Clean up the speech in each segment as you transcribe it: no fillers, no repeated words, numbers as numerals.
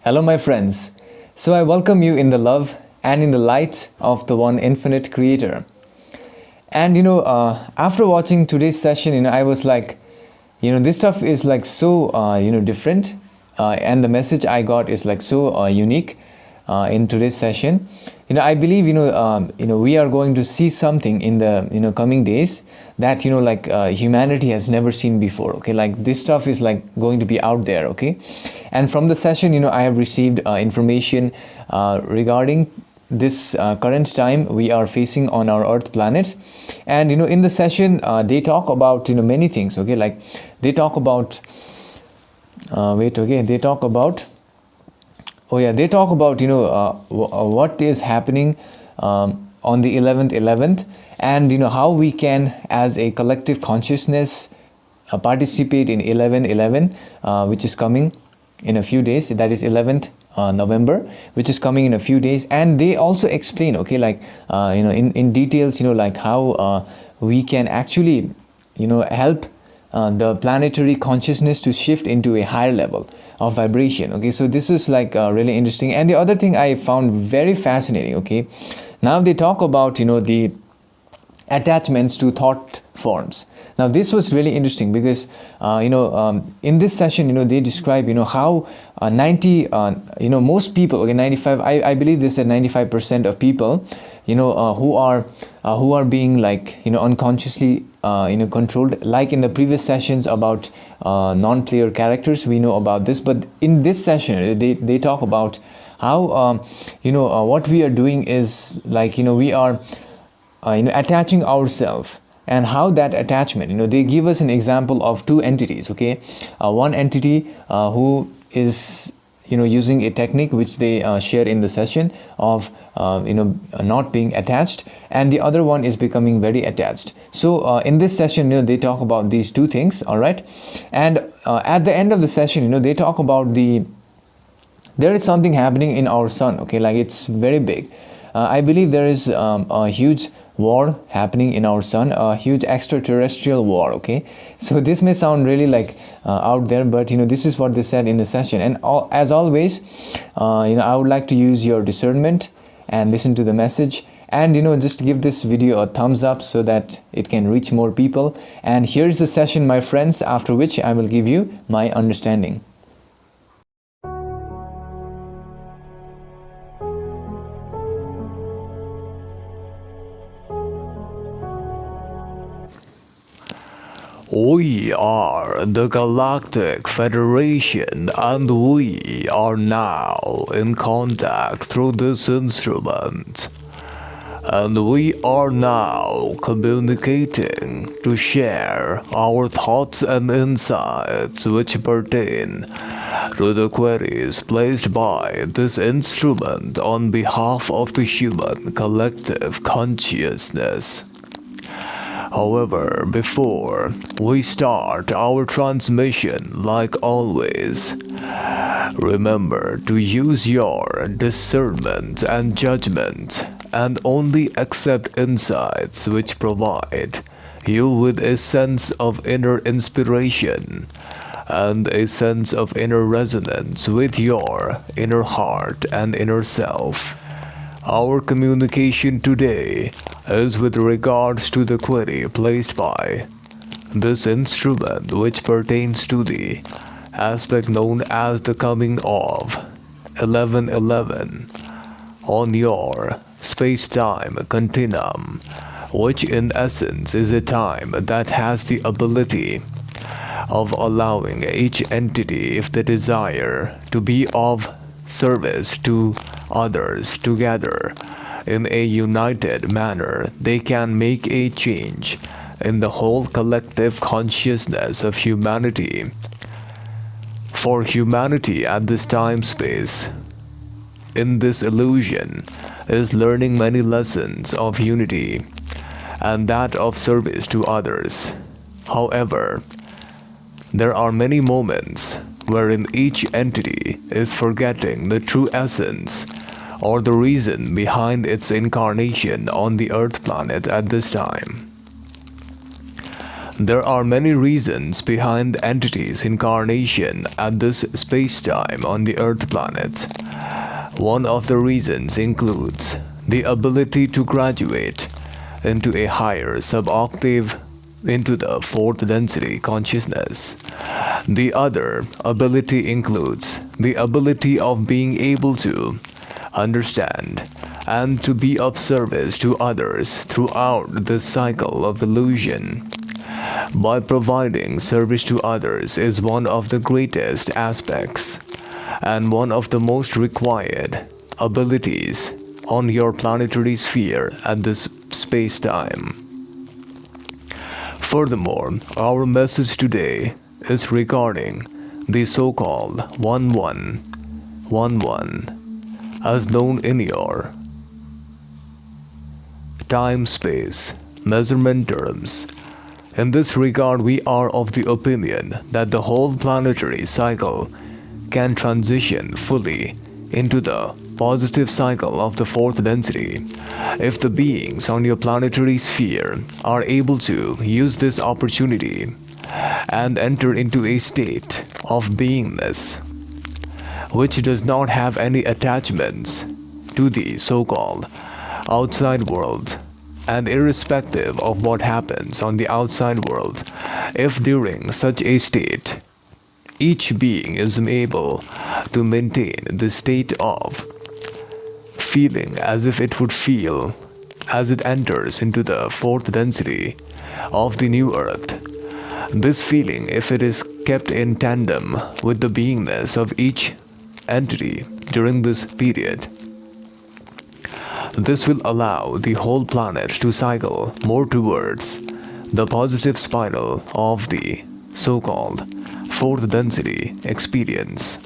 Hello my friends. So I welcome you in the love and in the light of the one infinite creator. And after watching today's session, I was like, this stuff is like so, different. And the message I got is like so unique in today's session. I believe, we are going to see something in the, coming days that, humanity has never seen before. Okay, like this stuff is like going to be out there. Okay. And from the session, I have received information regarding this current time we are facing on our Earth planet. And, in the session, they talk about, many things. Okay, like they talk about, they talk about, what is happening on the 11th, and how we can, as a collective consciousness, participate in 11/11, which is coming in a few days. That is 11th November, which is coming in a few days. And they also explain, okay, like in details, like how we can actually help the planetary consciousness to shift into a higher level of vibration. Okay, so this is like really interesting. And the other thing I found very fascinating, okay, now they talk about the attachments to thought forms. Now this was really interesting because in this session they describe how 90 most people, okay, 95, I believe they said 95% of people who are being like unconsciously controlled, like in the previous sessions about non-player characters. We know about this, but in this session they talk about how what we are doing is like we are attaching ourselves, and how that attachment, they give us an example of two entities. Okay, one entity who is using a technique which they share in the session of not being attached, and the other one is becoming very attached. So in this session they talk about these two things. All right, and at the end of the session they talk about there is something happening in our sun. Okay, like it's very big. I believe there is a huge war happening in our sun, a huge extraterrestrial war. Okay, so this may sound really like out there, but this is what they said in the session. And as always, I would like to use your discernment and listen to the message, and just give this video a thumbs up so that it can reach more people. And here's the session, my friends, after which I will give you my understanding. We are the Galactic Federation, and we are now in contact through this instrument. And we are now communicating to share our thoughts and insights which pertain to the queries placed by this instrument on behalf of the human collective consciousness. However, before we start our transmission, like always, remember to use your discernment and judgment, and only accept insights which provide you with a sense of inner inspiration and a sense of inner resonance with your inner heart and inner self. Our communication today is with regards to the query placed by this instrument, which pertains to the aspect known as the coming of 11/11 on your space-time continuum, which in essence is a time that has the ability of allowing each entity, if they desire, to be of service to others. Together in a united manner, they can make a change in the whole collective consciousness of humanity. For humanity at this time space, in this illusion, is learning many lessons of unity and that of service to others. However, there are many moments wherein each entity is forgetting the true essence or the reason behind its incarnation on the Earth planet at this time. There are many reasons behind entities' incarnation at this space-time on the Earth planet. One of the reasons includes the ability to graduate into a higher suboctave into the fourth density consciousness. The other ability includes the ability of being able to understand and to be of service to others throughout the cycle of illusion. By providing service to others is one of the greatest aspects and one of the most required abilities on your planetary sphere at this space-time. Furthermore, our message today is regarding the so-called 1111 as known in your time-space measurement terms. In this regard, we are of the opinion that the whole planetary cycle can transition fully into the positive cycle of the fourth density if the beings on your planetary sphere are able to use this opportunity and enter into a state of beingness which does not have any attachments to the so-called outside world. And irrespective of what happens on the outside world, if during such a state each being is able to maintain the state of feeling as if it would feel as it enters into the fourth density of the new earth, this feeling, if it is kept in tandem with the beingness of each entity during this period, this will allow the whole planet to cycle more towards the positive spiral of the so-called fourth density experience.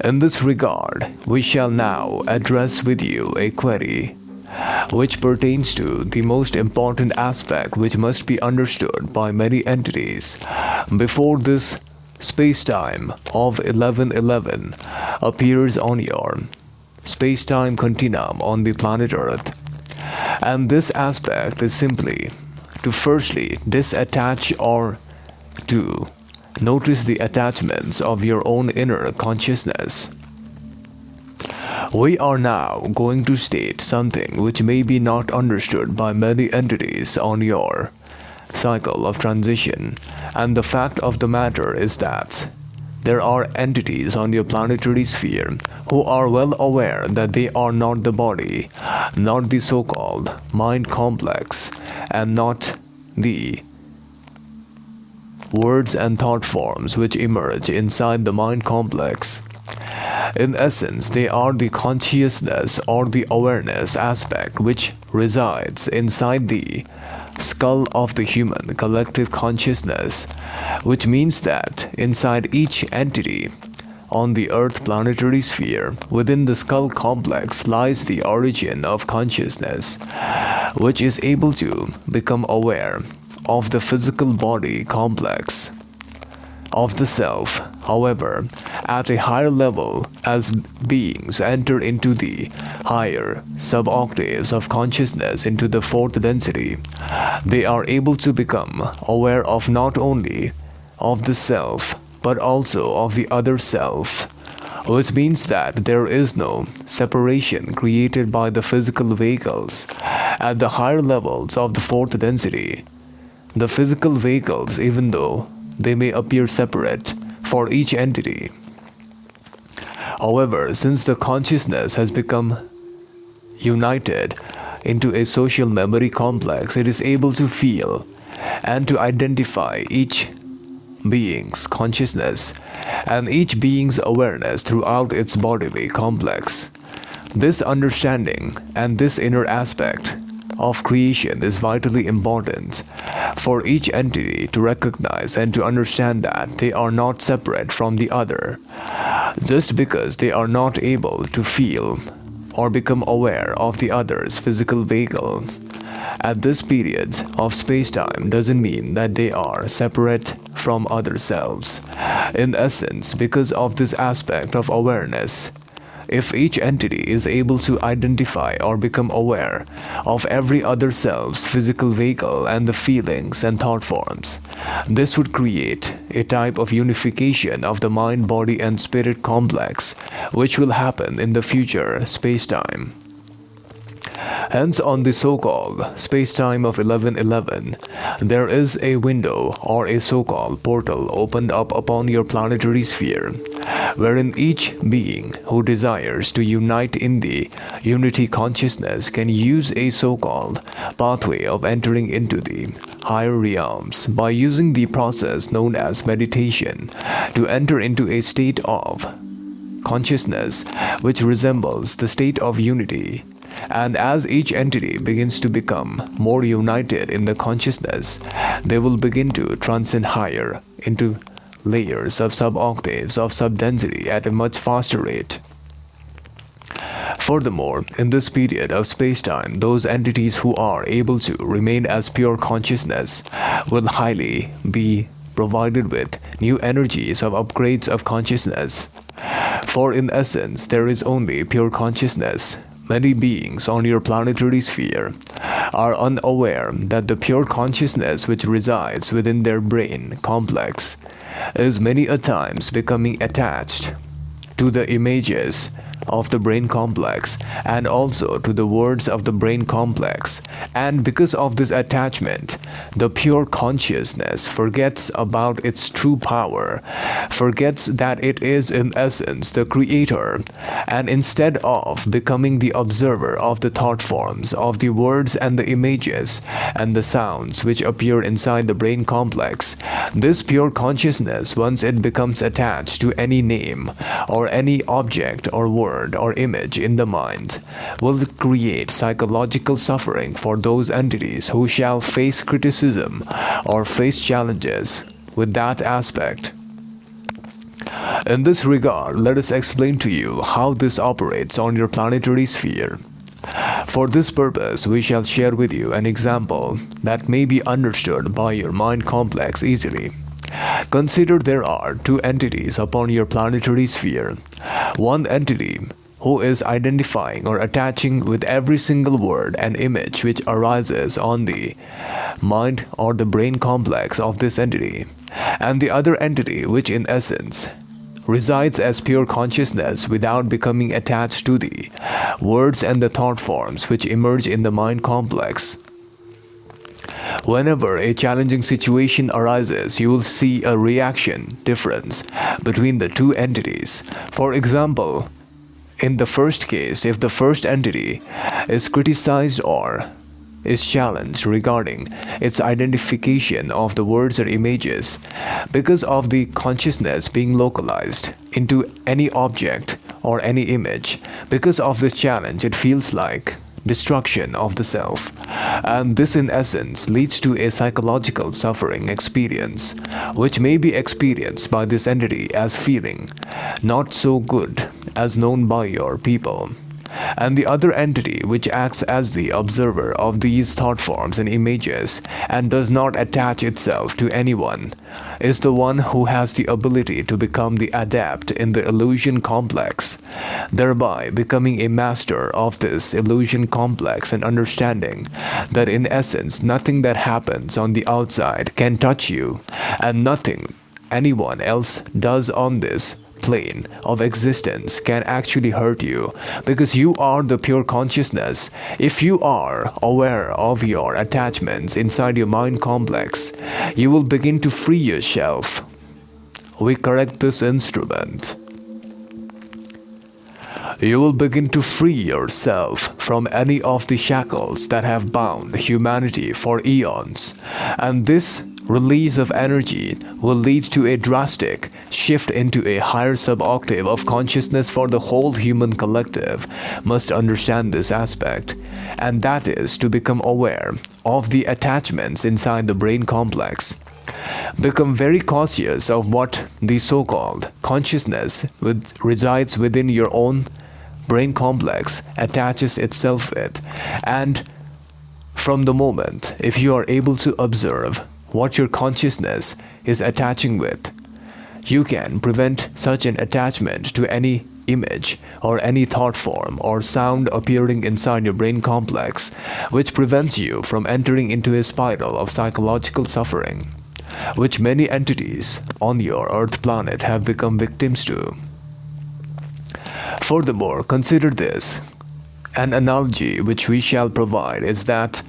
In this regard, we shall now address with you a query which pertains to the most important aspect which must be understood by many entities before this space-time of 1111 appears on your space-time continuum on the planet Earth. And this aspect is simply to firstly disattach or to notice the attachments of your own inner consciousness. We are now going to state something which may be not understood by many entities on your cycle of transition, and the fact of the matter is that there are entities on your planetary sphere who are well aware that they are not the body, not the so-called mind complex, and not the words and thought forms which emerge inside the mind complex. In essence, they are the consciousness or the awareness aspect which resides inside the skull of the human collective consciousness, which means that inside each entity on the Earth planetary sphere, within the skull complex lies the origin of consciousness, which is able to become aware of the physical body complex of the self. However, at a higher level, as beings enter into the higher sub-octaves of consciousness into the fourth density, they are able to become aware of not only of the self, but also of the other self, which means that there is no separation created by the physical vehicles. At the higher levels of the fourth density, the physical vehicles, even though they may appear separate for each entity, however, since the consciousness has become united into a social memory complex, it is able to feel and to identify each being's consciousness and each being's awareness throughout its bodily complex. This understanding and this inner aspect of creation is vitally important for each entity to recognize and to understand that they are not separate from the other. Just because they are not able to feel or become aware of the other's physical vehicles at this period of space-time doesn't mean that they are separate from other selves. In essence, because of this aspect of awareness, If each entity is able to identify or become aware of every other self's physical vehicle and the feelings and thought forms, this would create a type of unification of the mind, body, and spirit complex, which will happen in the future space-time. Hence, on the so-called space-time of 1111, there is a window or a so-called portal opened up upon your planetary sphere, wherein each being who desires to unite in the unity consciousness can use a so-called pathway of entering into the higher realms by using the process known as meditation to enter into a state of consciousness which resembles the state of unity. And as each entity begins to become more united in the consciousness, they will begin to transcend higher into layers of sub-octaves of sub-density at a much faster rate. Furthermore, in this period of space-time, those entities who are able to remain as pure consciousness will highly be provided with new energies of upgrades of consciousness. For in essence, there is only pure consciousness. Many beings on your planetary sphere are unaware that the pure consciousness which resides within their brain complex is many a times becoming attached to the images of the brain complex and also to the words of the brain complex, and because of this attachment, the pure consciousness forgets about its true power, forgets that it is in essence the creator, and instead of becoming the observer of the thought forms, of the words and the images and the sounds which appear inside the brain complex, this pure consciousness, once it becomes attached to any name or any object or word or image in the mind, will create psychological suffering for those entities who shall face criticism or face challenges with that aspect. In this regard, let us explain to you how this operates on your planetary sphere. For this purpose, we shall share with you an example that may be understood by your mind complex easily. Consider there are two entities upon your planetary sphere. One entity who is identifying or attaching with every single word and image which arises on the mind or the brain complex of this entity, and the other entity which in essence resides as pure consciousness without becoming attached to the words and the thought forms which emerge in the mind complex. Whenever a challenging situation arises, you will see a reaction difference between the two entities. For example, in the first case, if the first entity is criticized or is challenged regarding its identification of the words or images, because of the consciousness being localized into any object or any image, because of this challenge, it feels like destruction of the self, and this in essence leads to a psychological suffering experience which may be experienced by this entity as feeling not so good as known by your people. And the other entity which acts as the observer of these thought forms and images and does not attach itself to anyone is the one who has the ability to become the adept in the illusion complex, thereby becoming a master of this illusion complex and understanding that in essence nothing that happens on the outside can touch you, and nothing anyone else does on this plane of existence can actually hurt you, because you are the pure consciousness. If you are aware of your attachments inside your mind complex, you will begin to free yourself. We correct this instrument. You will begin to free yourself from any of the shackles that have bound humanity for eons, and this release of energy will lead to a drastic shift into a higher sub-octave of consciousness for the whole human collective. Must understand this aspect, and that is to become aware of the attachments inside the brain complex. Become very cautious of what the so-called consciousness resides within your own brain complex attaches itself with, and from the moment if you are able to observe what your consciousness is attaching with, you can prevent such an attachment to any image or any thought form or sound appearing inside your brain complex, which prevents you from entering into a spiral of psychological suffering, which many entities on your Earth planet have become victims to. Furthermore, consider this. An analogy which we shall provide is that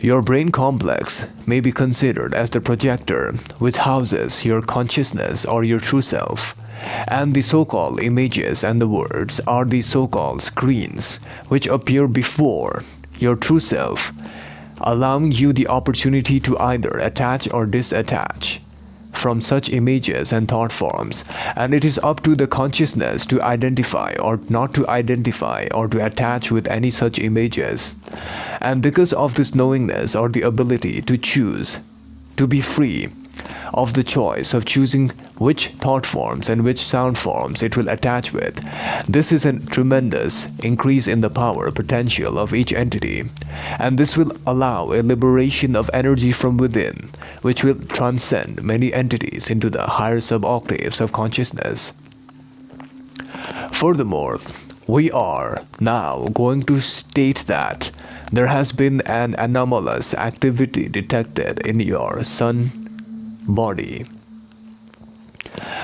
your brain complex may be considered as the projector which houses your consciousness or your true self, and the so-called images and the words are the so-called screens which appear before your true self, allowing you the opportunity to either attach or disattach from such images and thought forms, and it is up to the consciousness to identify or not to identify or to attach with any such images. And because of this knowingness or the ability to choose, to be free of the choice of choosing which thought forms and which sound forms it will attach with, this is a tremendous increase in the power potential of each entity, and this will allow a liberation of energy from within, which will transcend many entities into the higher sub-octaves of consciousness. Furthermore, we are now going to state that there has been an anomalous activity detected in your sun body.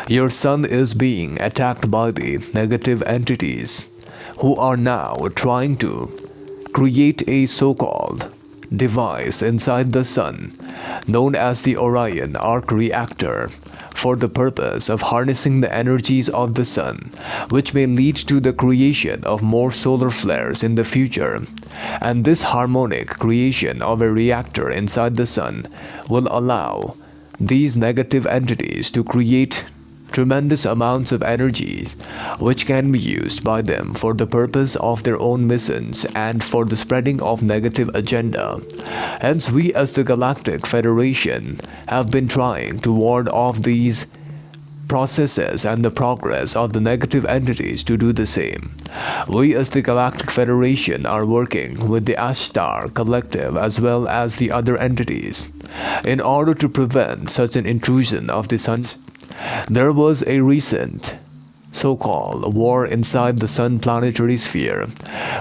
Your sun is being attacked by the negative entities who are now trying to create a so-called device inside the sun known as the Orion Arc Reactor for the purpose of harnessing the energies of the sun, which may lead to the creation of more solar flares in the future. And this harmonic creation of a reactor inside the sun will allow these negative entities to create tremendous amounts of energies which can be used by them for the purpose of their own missions and for the spreading of negative agenda. Hence, we as the Galactic Federation have been trying to ward off these processes and the progress of the negative entities to do the same. We as the Galactic Federation are working with the Ashtar Collective as well as the other entities in order to prevent such an intrusion of the sun's. There was a recent so-called war inside the sun planetary sphere,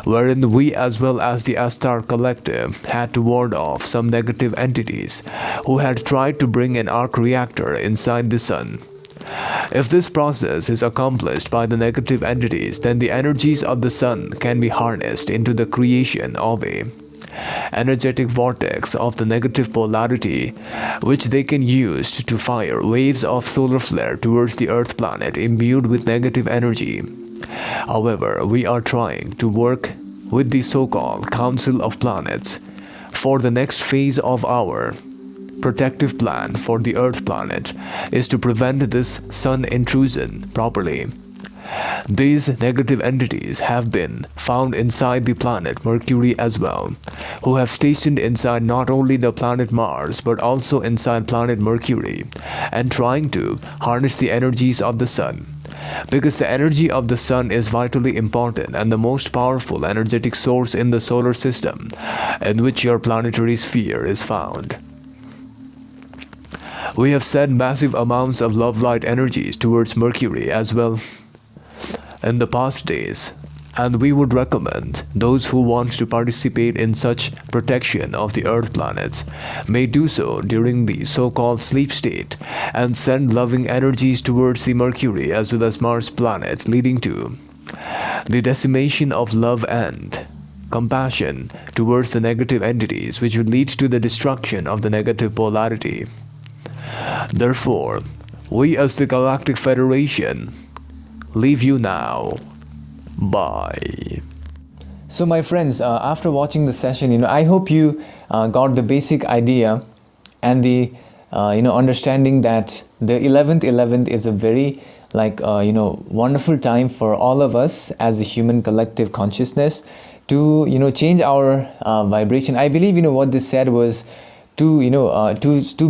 wherein we as well as the Ashtar Collective had to ward off some negative entities who had tried to bring an arc reactor inside the sun. If this process is accomplished by the negative entities, then the energies of the sun can be harnessed into the creation of a energetic vortex of the negative polarity, which they can use to fire waves of solar flare towards the Earth planet imbued with negative energy. However, we are trying to work with the so-called Council of Planets for the next phase of our protective plan for the Earth planet is to prevent this sun intrusion properly. These negative entities have been found inside the planet Mercury as well, who have stationed inside not only the planet Mars but also inside planet Mercury and trying to harness the energies of the sun. Because the energy of the sun is vitally important and the most powerful energetic source in the solar system in which your planetary sphere is found. We have sent massive amounts of love light energies towards Mercury as well in the past days, and we would recommend those who want to participate in such protection of the Earth planets may do so during the so-called sleep state and send loving energies towards the Mercury as well as Mars planet, leading to the decimation of love and compassion towards the negative entities, which would lead to the destruction of the negative polarity. Therefore, we as the Galactic Federation leave you now. Bye. So my friends, after watching the session, I hope you got the basic idea and the understanding that the 11th is a very wonderful time for all of us as a human collective consciousness to change our vibration. I believe what this said was to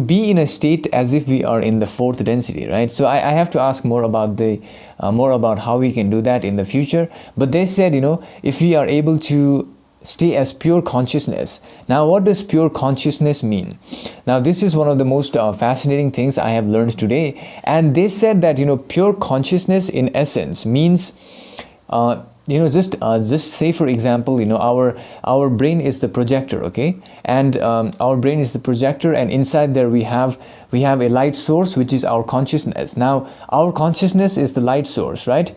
be in a state as if we are in the fourth density, right? So I have to ask more about how we can do that in the future. But they said if we are able to stay as pure consciousness. Now, what does pure consciousness mean? Now, this is one of the most fascinating things I have learned today. And they said that, pure consciousness in essence means, just say, for example, our brain is the projector, okay? And our brain is the projector, and inside there we have a light source, which is our consciousness. Now, our consciousness is the light source, right?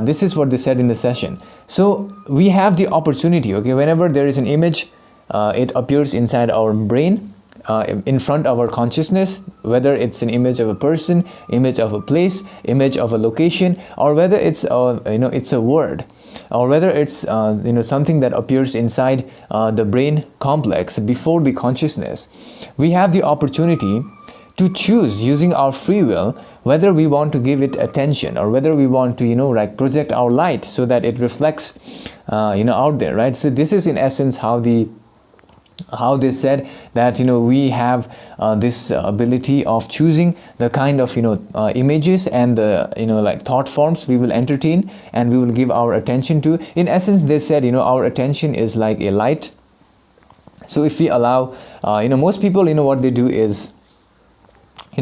This is what they said in the session. So we have the opportunity, okay, whenever there is an image, it appears inside our brain, in front of our consciousness, whether it's an image of a person, image of a place, image of a location, or whether it's it's a word, or whether it's something that appears inside the brain complex before the consciousness. We have the opportunity to choose, using our free will, whether we want to give it attention or whether we want to project our light so that it reflects out there, right? So this is in essence how they said that we have this ability of choosing the kind of images and the thought forms we will entertain and we will give our attention to. In essence, they said our attention is like a light. So if we allow most people, what they do is,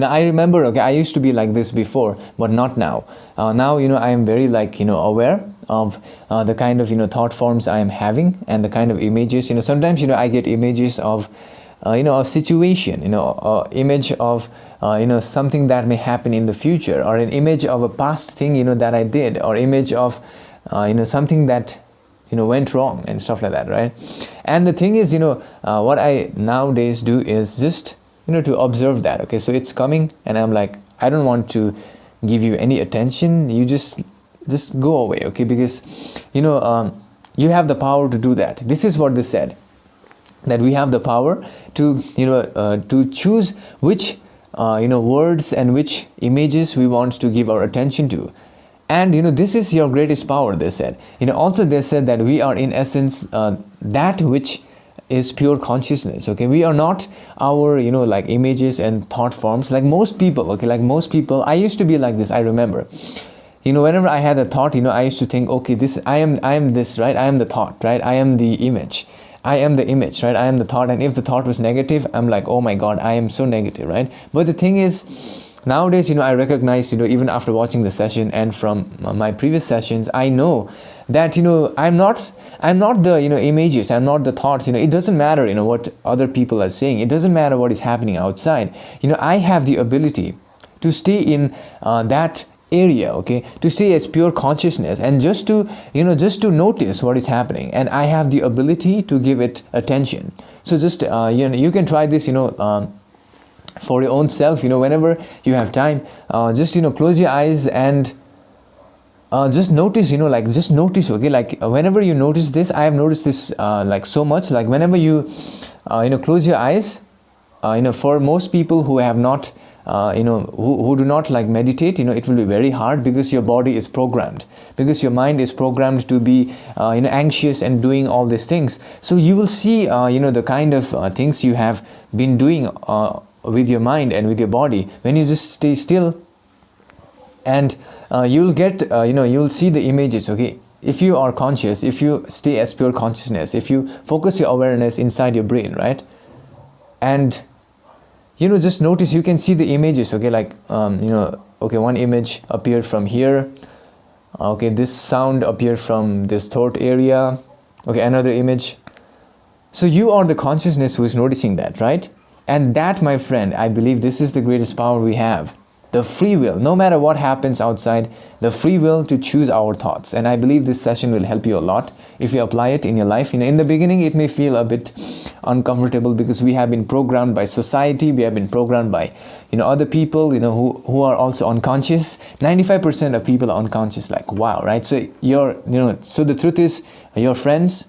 I remember, okay, I used to be like this before, but not now. Now, I am very aware of the kind of thought forms I am having and the kind of images. Sometimes I get images of a situation, image of something that may happen in the future, or an image of a past thing that I did, or image of something that went wrong and stuff like that, right? And the thing is, what I nowadays do is just to observe that. Okay, so it's coming and I'm like, I don't want to give you any attention, you just go away, okay? Because you have the power to do that. This is what they said, that we have the power to to choose which words and which images we want to give our attention to. And this is your greatest power, they said. Also they said that we are in essence that which is pure consciousness, okay? We are not our images and thought forms like most people, okay? Like most people, I used to be like this. I remember, whenever I had a thought, I used to think, okay, I am this, right? I am the thought, right? I am the image, I am the image, right? I am the thought. And if the thought was negative, I'm like, oh my god, I am so negative, right? But the thing is, nowadays, I recognize, even after watching the session and from my previous sessions, I know that, I'm not the, images, I'm not the thoughts, it doesn't matter, what other people are saying. It doesn't matter what is happening outside. I have the ability to stay in that area, okay, to stay as pure consciousness and just to notice what is happening, and I have the ability to give it attention. So just you can try this for your own self, whenever you have time, just close your eyes and just notice, just notice, okay? Like whenever you notice this, I have noticed this so much, like whenever you close your eyes, for most people who have not who do not meditate, it will be very hard, because your body is programmed, because your mind is programmed to be anxious and doing all these things. So you will see the kind of things you have been doing with your mind and with your body when you just stay still, and you'll get you'll see the images, okay? If you are conscious, if you stay as pure consciousness, if you focus your awareness inside your brain, right, and just notice, you can see the images, okay? Like okay, one image appeared from here, okay, this sound appeared from this throat area, okay, another image. So you are the consciousness who is noticing that, right? And that, my friend, I believe this is the greatest power we have. The free will, no matter what happens outside, the free will to choose our thoughts. And I believe this session will help you a lot if you apply it in your life. In the beginning, it may feel a bit uncomfortable, because we have been programmed by society, we have been programmed by other people who are also unconscious. 95% of people are unconscious, like wow, right? So so the truth is, your friends,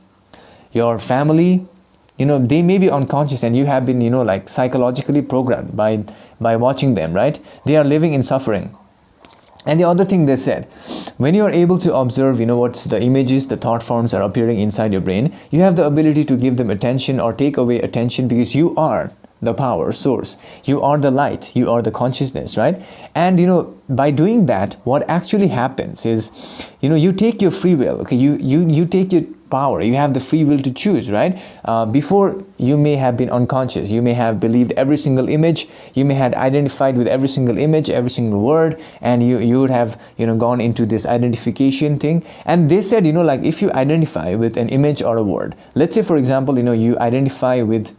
your family, they may be unconscious, and you have been psychologically programmed by watching them, right? They are living in suffering. And the other thing they said, when you are able to observe what the images, the thought forms are appearing inside your brain, you have the ability to give them attention or take away attention, because you are the power source. You are the light. You are the consciousness, right? And by doing that, what actually happens is, you take your free will. Okay, you take your power. You have the free will to choose, right? Before, you may have been unconscious. You may have believed every single image. You may have identified with every single image, every single word, and you would have gone into this identification thing. And they said, like, if you identify with an image or a word, let's say, for example, you identify with,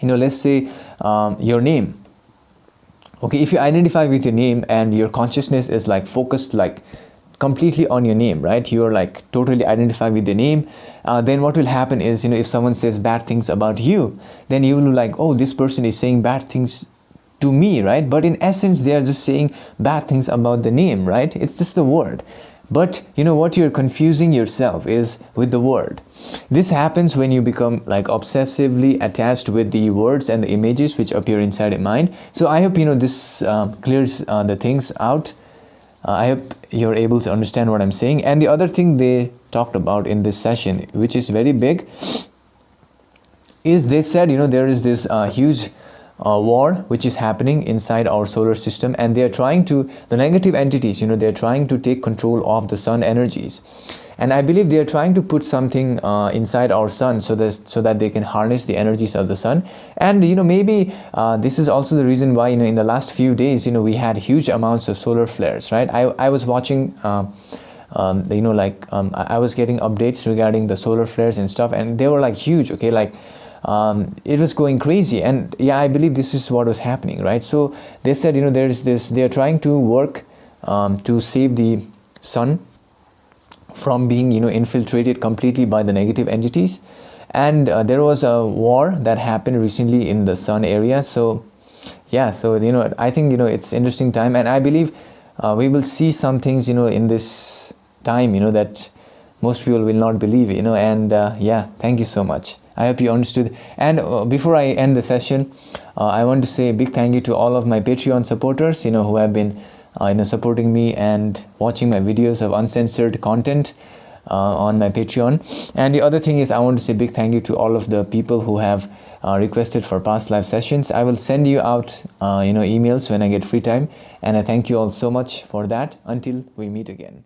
let's say, your name. Okay, if you identify with your name and your consciousness is like focused like completely on your name, right? You are like totally identified with the name. Then what will happen is, if someone says bad things about you, then you will like, oh, this person is saying bad things to me, right? But in essence, they are just saying bad things about the name, right? It's just a word. But what you're confusing yourself is with the word. This happens when you become like obsessively attached with the words and the images which appear inside your mind. So I hope this clears the things out. I hope you're able to understand what I'm saying. And the other thing they talked about in this session, which is very big, is they said, there is this huge war which is happening inside our solar system, and they are trying to, the negative entities, they're trying to take control of the sun energies. And I believe they are trying to put something inside our sun so that they can harness the energies of the sun. And maybe this is also the reason why in the last few days we had huge amounts of solar flares, right? I was watching I was getting updates regarding the solar flares and stuff, and they were like huge. Okay, like it was going crazy. And yeah, I believe this is what was happening, right? So they said there's this, they are trying to work to save the sun from being infiltrated completely by the negative entities. And there was a war that happened recently in the sun area. So yeah, so I think it's interesting time, and I believe we will see some things in this time that most people will not believe. And yeah, thank you so much. I hope you understood. And before I end the session, I want to say a big thank you to all of my Patreon supporters who have been supporting me and watching my videos of uncensored content on my Patreon. And the other thing is, I want to say a big thank you to all of the people who have requested for past live sessions. I will send you out emails when I get free time, and I thank you all so much for that. Until we meet again.